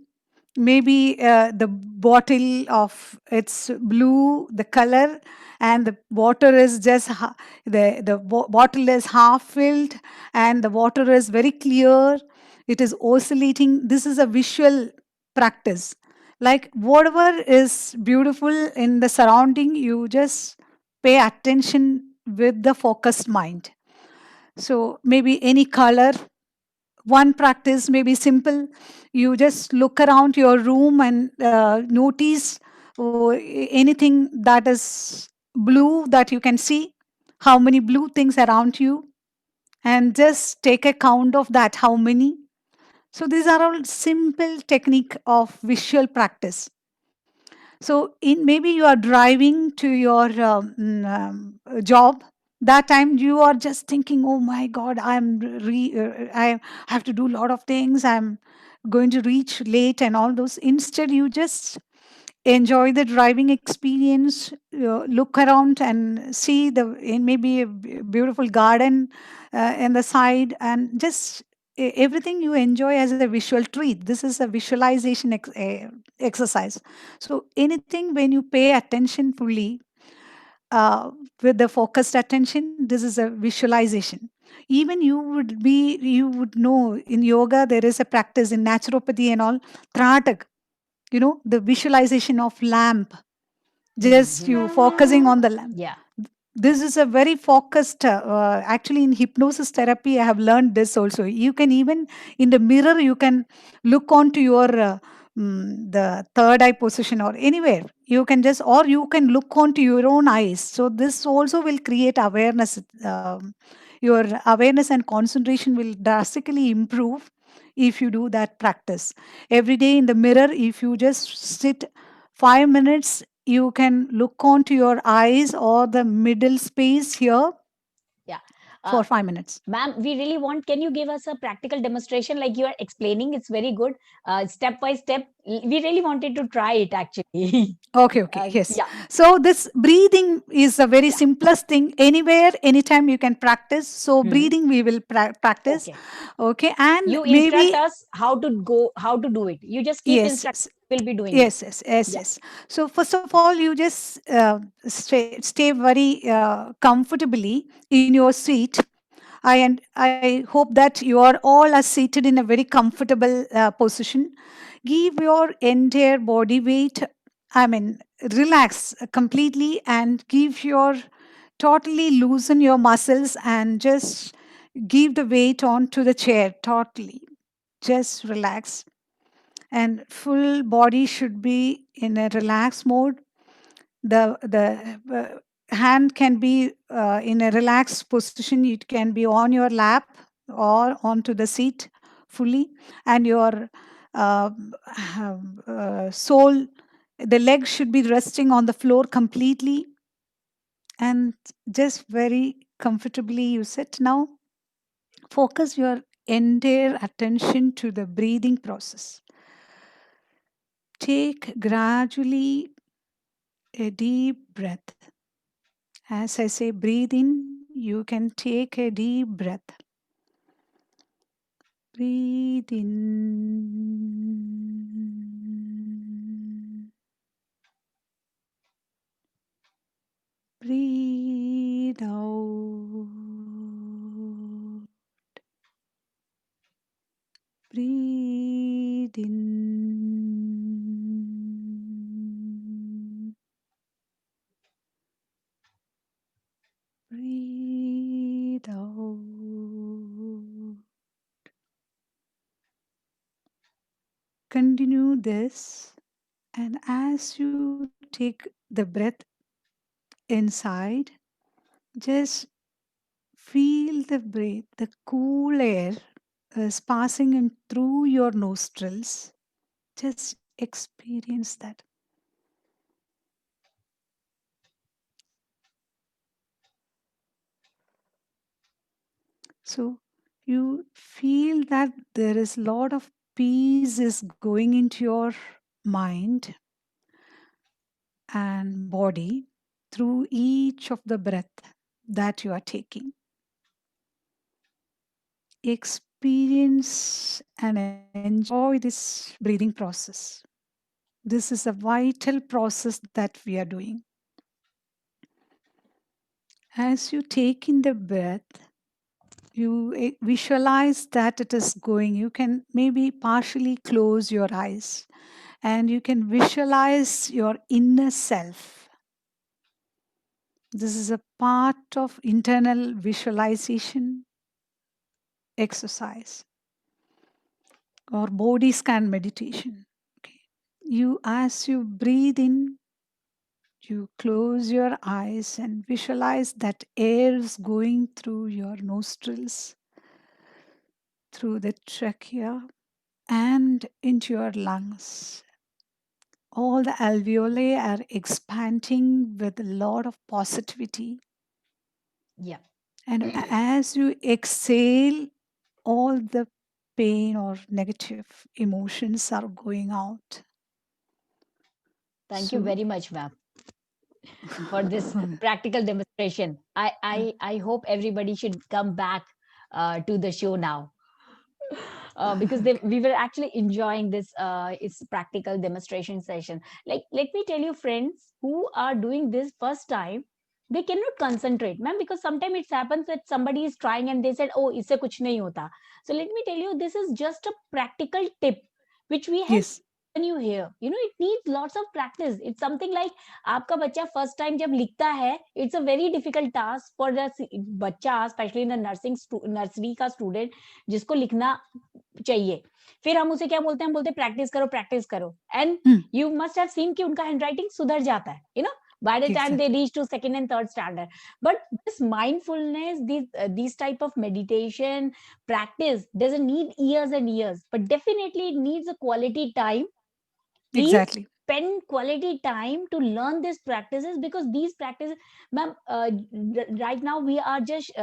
maybe the bottle of it's blue the color, and the water is just the bottle is half filled, and the water is very clear, it is oscillating. This is a visual practice. Like whatever is beautiful in the surrounding, you just pay attention with the focused mind. So maybe any color. One practice may be simple. You just look around your room and notice anything that is blue that you can see, how many blue things around you, and just take a count of that, how many. So these are all simple technique of visual practice. So in maybe you are driving to your job. That time you are just thinking, "Oh my God, I have to do a lot of things. I'm going to reach late and all those." Instead, you just enjoy the driving experience, look around and see the in maybe a beautiful garden in the side, and just everything you enjoy as a visual treat. This is a visualization exercise. So anything when you pay attention fully, uh, with the focused attention, this is a visualization. Even you would know in yoga there is a practice in naturopathy and all, tratak, the visualization of lamp, just you focusing on the lamp. Yeah. This is a very focused, actually in hypnosis therapy I have learned this also. You can even in the mirror you can look onto your the third eye position or anywhere. You can just, or you can look onto your own eyes. So this also will create awareness. Your awareness and concentration will drastically improve if you do that practice every day in the mirror. If you just sit 5 minutes, you can look onto your eyes or the middle space here Yeah. for Uh, 5 minutes. Ma'am, we really want, can you give us a practical demonstration like you are explaining? It's very good. Step by step. We really wanted to try it actually. Okay, okay, yes. Yeah, So this breathing is a very yeah. simplest thing. Anywhere, anytime you can practice. So Hmm. breathing we will practice. Okay. Okay, and You instruct maybe us how to go, how to do it. You just keep yes, instructing, yes, we'll be doing it. yes, yes, yes, Yeah. yes. So first of all, you just stay very comfortably in your seat. I hope that you are all are seated in a very comfortable position. Give your entire body weight, I mean, relax completely and give your totally loosen your muscles and just give the weight onto the chair totally. Just relax, and full body should be in a relaxed mode. The hand can be in a relaxed position. It can be on your lap or onto the seat fully, and your uh, sole, the leg should be resting on the floor completely, and just very comfortably you sit now. Focus your entire attention to the breathing process. Take gradually a deep breath. As I say, breathe in, you can take a deep breath. Breathe in. Breathe out. Breathe in. Breathe out. Continue this, and as you take the breath inside, just feel the breath, the cool air is passing in through your nostrils. Just experience that. So you feel that there is a lot of peace is going into your mind and body through each of the breath that you are taking. Experience and enjoy this breathing process. This is a vital process that we are doing. As you take in the breath, you visualize that it is going. You can maybe partially close your eyes and you can visualize your inner self. This is a part of internal visualization exercise or body scan meditation. Okay. You, as you breathe in, you close your eyes and visualize that air is going through your nostrils, through the trachea, and into your lungs. All the alveoli are expanding with a lot of positivity. Yeah. And as you exhale, all the pain or negative emotions are going out. Thank you So, very much, ma'am, for this practical demonstration. I hope everybody should come back to the show now. Because we were actually enjoying this it's practical demonstration session. Like, let me tell you, friends who are doing this first time, they cannot concentrate, ma'am, because sometimes it happens that somebody is trying and they said, oh, isse kuch nahi hota. So let me tell you, this is just a practical tip which we have yes, given you here. It needs lots of practice. It's something like आपका बच्चा first time जब लिखता है, it's a very difficult task for the बच्चा, specially in nursing nursery का student जिसको लिखना चाहिए। फिर हम उसे क्या बोलते हैं, हम बोलते हैं प्रैक्टिस करो and you must have seen कि उनका हैंडराइटिंग सुधर जाता है, by the time they exactly. reach to second and third standard. But this mindfulness, these type of meditation practice doesn't need years and years, but definitely it needs a quality time. Please Exactly. spend quality time to learn these practices, because these practices, ma'am, right now we are just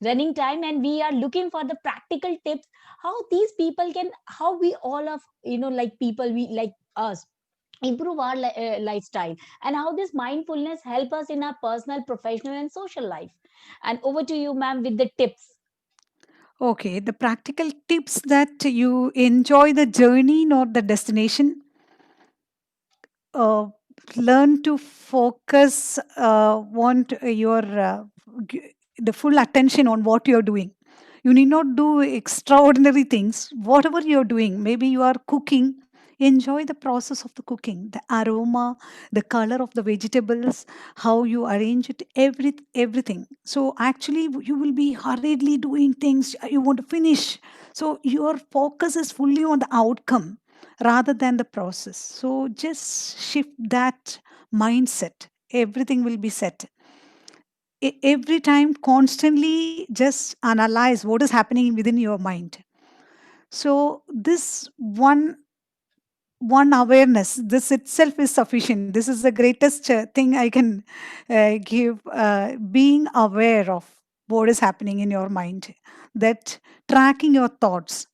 running time and we are looking for the practical tips, how these people can, how we all of like people we like us improve our lifestyle, and how this mindfulness help us in our personal, professional and social life. And over to you, ma'am, with the tips. Okay, the practical tips that you enjoy the journey, not the destination. uh, Learn to focus, want your the full attention on what you're doing. You need not do extraordinary things. Whatever you're doing, maybe you are cooking, enjoy the process of the cooking, the aroma, the color of the vegetables, how you arrange it, everything. So actually you will be hurriedly doing things you want to finish, so your focus is fully on the outcome rather than the process. So just shift that mindset. Everything will be set. Every time, constantly just analyze what is happening within your mind. So this one awareness, this itself is sufficient. This is the greatest thing I can give. Being aware of what is happening in your mind, that tracking your thoughts.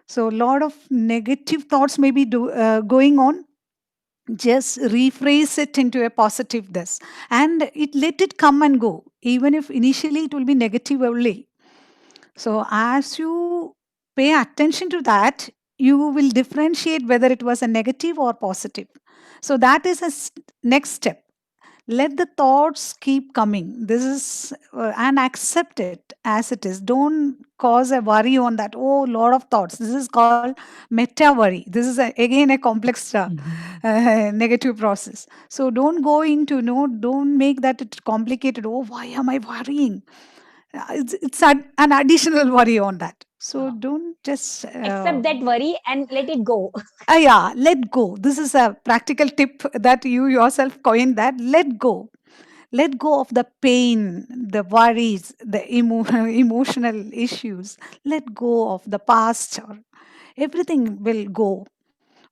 So a lot of negative thoughts may be going on. Just rephrase it into a positive this, and it let it come and go, even if initially it will be negative only. So as you pay attention to that, you will differentiate whether it was a negative or positive. So that is a next step. Let the thoughts keep coming. This is and accept it as it is. Don't cause a worry on that. Oh, lot of thoughts. This is called meta worry. This is again a complex negative process. So don't go into, no, don't make that it complicated. Oh, why am I worrying? It's an additional worry on that. So uh, don't just accept that worry and let it go. yeah, let go. This is a practical tip that you yourself coined, that let go. Let go of the pain, the worries, the emotional issues. Let go of the past, or everything will go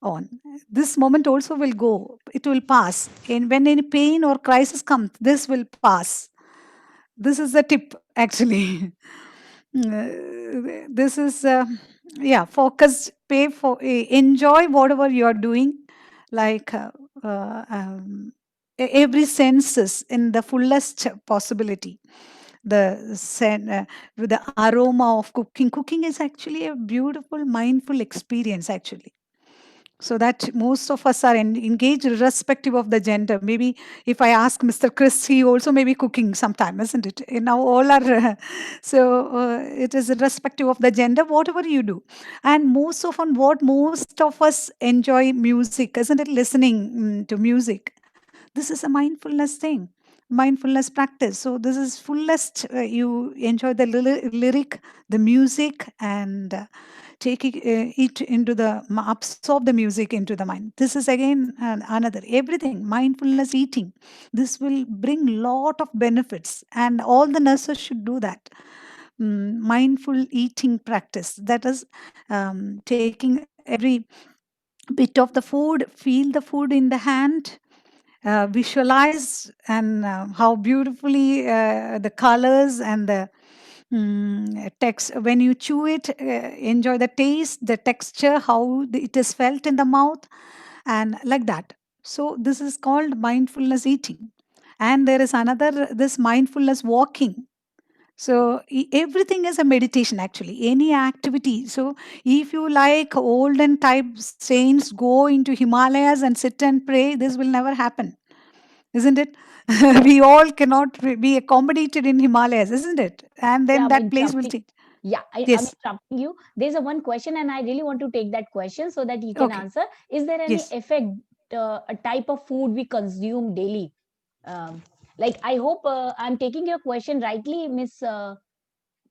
on. This moment also will go, it will pass. And when any pain or crisis comes, this will pass. This is the tip actually. this is yeah, focus, pay for, enjoy whatever you are doing, like every senses in the fullest possibility. With the aroma of cooking is actually a beautiful mindful experience actually. So that most of us are engaged irrespective of the gender. Maybe if I ask Mr. Chris, he also may be cooking sometime, isn't it? Now all are so it is irrespective of the gender, whatever you do. And most often what most of us enjoy music, isn't it? Listening to music, this is a mindfulness thing, mindfulness practice. So this is fullest, you enjoy the lyric, the music, and take it into the absorb the music into the mind. This is again another everything mindfulness eating. This will bring lot of benefits, and all the nurses should do that. Mindful eating practice, that is taking every bit of the food, feel the food in the hand, visualize, and how beautifully the colors and the text when you chew it, enjoy the taste, the texture, how it is felt in the mouth, and like that. So this is called mindfulness eating. And there is another, this mindfulness walking. So everything is a meditation actually, any activity. So if you like olden type saints go into Himalayas and sit and pray, this will never happen, isn't it? We all cannot be accommodated in Himalayas, isn't it? And Yeah, then I'm that place will interrupting. change. Yeah, I'm Yes. interrupting you. There's a one question, and I really want to take that question so that you can Okay. answer. Is there any Yes. effect, a type of food we consume daily? Like, I hope I'm taking your question rightly, Miss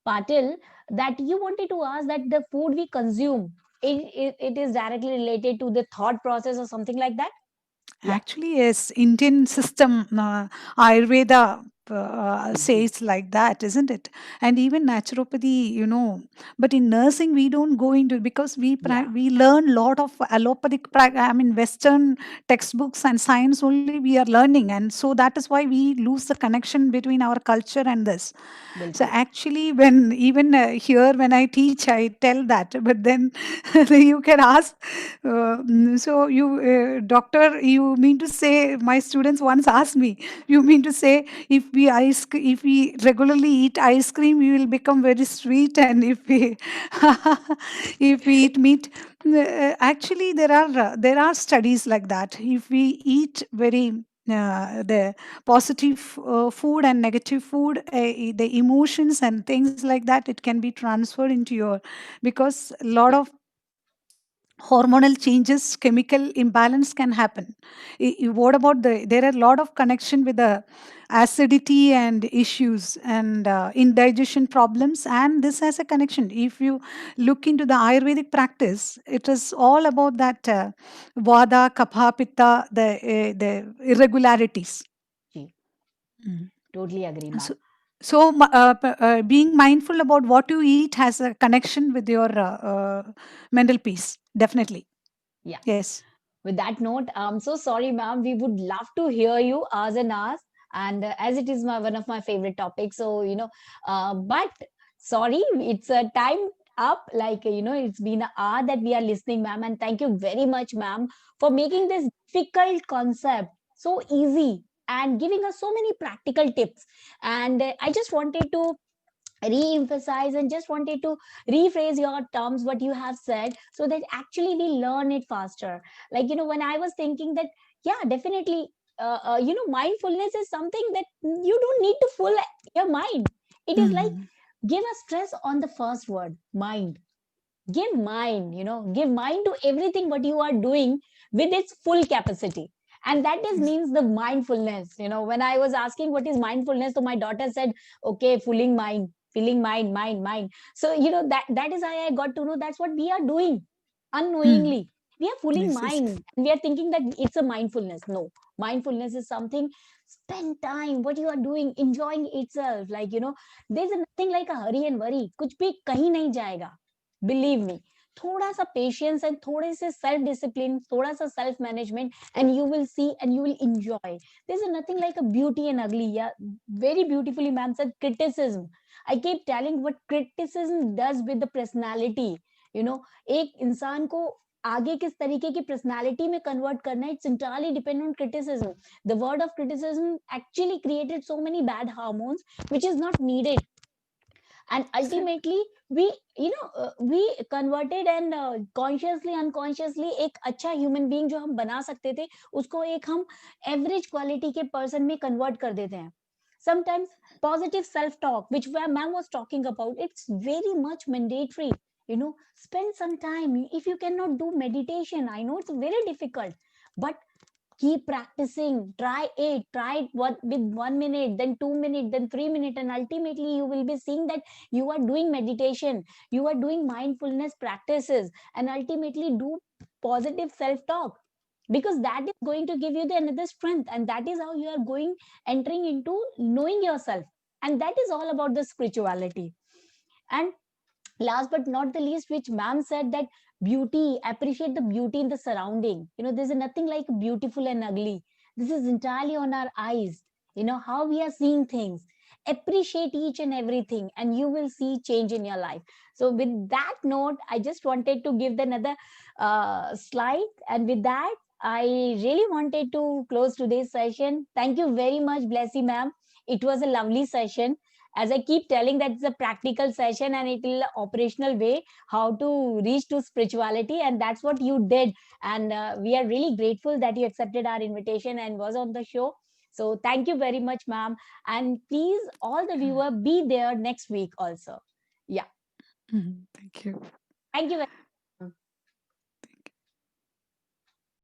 Patil, that you wanted to ask that the food we consume, it is directly related to the thought process or something like that? Yeah, Actually, yes, Indian system, Ayurveda ji, says like that, isn't it? And even naturopathy, but in nursing we don't go into it because yeah, we learn lot of allopathic, I mean Western textbooks and science only we are learning, and so that is why we lose the connection between our culture and this. So बिल्कुल. actually, when even here when I teach, I tell that. But then you can ask. So you, doctor, you mean to say? My students once asked me, you mean to say if we regularly eat ice cream, we will become very sweet, and if we if we eat meat, actually there are studies like that. If we eat very the positive food and negative food, the emotions and things like that, it can be transferred into your, because a lot of hormonal changes, chemical imbalance can happen. What about there are a lot of connection with the acidity and issues and indigestion problems, and this has a connection. If you look into the Ayurvedic practice, it is all about that vada, kapha, pitta, the irregularities. Ji, Mm. totally agree, ma'am. So, being mindful about what you eat has a connection with your mental peace. Definitely. Yeah. Yes. With that note, I'm so sorry, ma'am. We would love to hear you hours and hours. And as it is one of my favorite topics, so but sorry, it's a time up. Like it's been an hour that we are listening, ma'am. And thank you very much, ma'am, for making this difficult concept so easy and giving us so many practical tips. And I just wanted to re-emphasize and just wanted to rephrase your terms what you have said so that actually we learn it faster. Like when I was thinking that, yeah, definitely, mindfulness is something that you don't need to fool your mind. It is like Mm. give a stress on the first word, mind. Give mind to everything what you are doing with its full capacity. And that is Yes. means the mindfulness. When I was asking what is mindfulness, so my daughter said, okay, fooling mind, feeling mind. So that is how I got to know that's what we are doing Mm. unknowingly. We are fooling Yes. Yes. mind and we are thinking that it's a mindfulness. No, mindfulness is something, spend time what you are doing, enjoying itself. Like there's nothing like a hurry and worry, kuch bhi kahin nahi jayega, believe me. थोड़ा सा patience and थोड़े से self discipline, थोड़ा सा self management, and you will see and you will enjoy. There's nothing like a beauty and ugly. Yeah, very beautifully ma'am said criticism. I keep telling what criticism does with the personality. You know, एक इंसान को आगे किस तरीके की personality में convert करना है, it's entirely depend on criticism. The word of criticism actually created so many bad hormones which is not needed, and ultimately we, we converted and consciously unconsciously एक अच्छा human being जो हम बना सकते थे, उसको एक हम average quality के person में convert कर देते हैं. Sometimes positive self talk, which ma'am was talking about, it's very much mandatory. You know, spend some time. If you cannot do meditation, I know it's very difficult, but keep practicing. Try it with 1 minute, then 2 minutes, then 3 minutes, and ultimately you will be seeing that you are doing meditation, you are doing mindfulness practices, and ultimately do positive self talk, because that is going to give you the another strength, and that is how you are going entering into knowing yourself, and that is all about the spirituality. And last but not the least, which ma'am said, that beauty, appreciate the beauty in the surrounding. You know, there's nothing like beautiful and ugly. This is entirely on our eyes, you know, how we are seeing things. Appreciate each and everything, and you will see change in your life. So with that note, I just wanted to give another slide, and with that I really wanted to close today's session. Thank you very much, Blessy ma'am. It was a lovely session. As I keep telling, that it's a practical session and it will operational way how to reach to spirituality, and that's what you did. And we are really grateful that you accepted our invitation and was on the show. So thank you very much, ma'am. And please, all the viewer, be there next week also. Yeah. Thank you. Thank you very